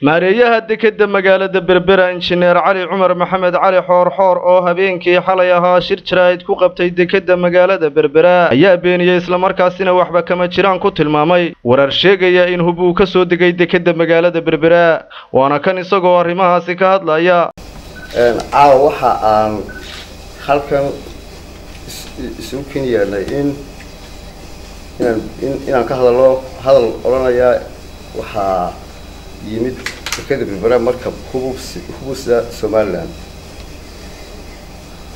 maareeyaha dekedda magaalada Berbera injineer Cali Cumar Maxamed Cali Xoor oo habeenkii xalay ahaa shir jirayd ku qabtay dekedda magaalada Berbera ayaa beeniyay isla markaasina waxba kama jiraan ku tilmaamay warar sheegaya in hub uu ka soo degay dekedda magaalada Berbera waana kan isagoo arrimahaasi ka hadlaya waxa aan halkan isu keenay inaan ka hadal oranaya waxa yimid dekedda Berbera markab hubusda Somaliland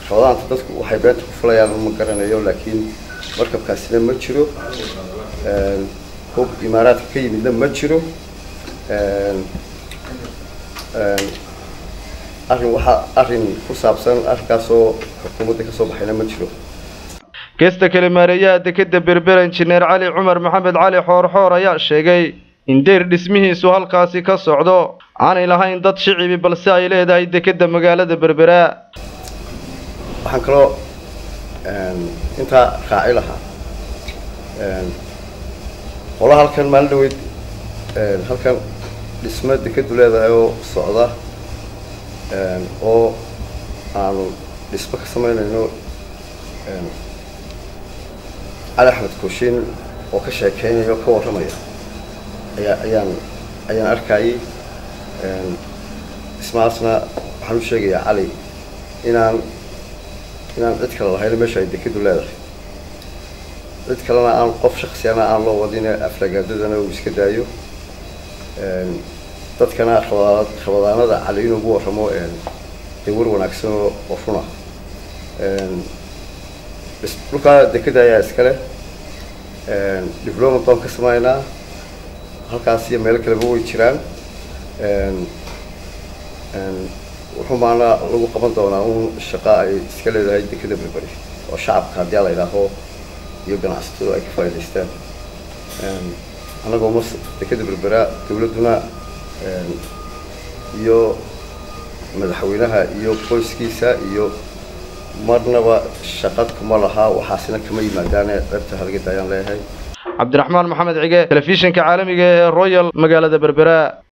xawlaanta dadku waxay beenta ku fulayaan ma garanayo laakiin markabkaasina ma jiro hub imaaraadka ka yimidna ma jiro arrin ku saabsan arkaasoo xukuumadda ka soo baxayna ma jiro geesta kale maareeyaha dekedda Berbera injineer Cali Cumar Maxamed Cali Xoor ayaa sheegay in deer dhismihiisu halkaasi ka socdo aanay lahayn dad shicibi balse ay leedahay dekedda magaalada Berbera waxaan kaloo inta raaci lahaa wala halkan maalin dhaweyd halkan dhismo dekeddu leedahay oo socda oo aanu dhismo ka samaynayno Cali Axmed Kooshin oo ka sheekeynayo ka warramaya ayaan arkayay ismaasna waxaan u sheegayaa Cali inaan cid kale lahayn meesha ay dekeddu leedahay cid kalena aan qof shakhsiyana aan loo wadin aflagaadadana uu iska daayo dadkana khawadaanada Cali inuu ugu warramo war wanaagsan oo runa dhulka dekedda ayaa iskale diblomaton ka samaynaa halkaas iyo meel kale way jiraan wuxuu maana lagu qaban doonaa shaqo ay iska leedahay dekedda Berbera oo shacabka haddii la yidhaaho iyo ganacsatada ay ka faa'iidaystaan anagoo dekedda Berbera dawladuna iyo madaxweynaha iyo qoyskiisa iyo marnaba shaqad kuma laha waxaasina kama yimaadaan ceebta halga daayaan leeyahay Cabdiraxmaan Maxamed Cige telefishinka caalamiga ee Royal magaalada Berbera.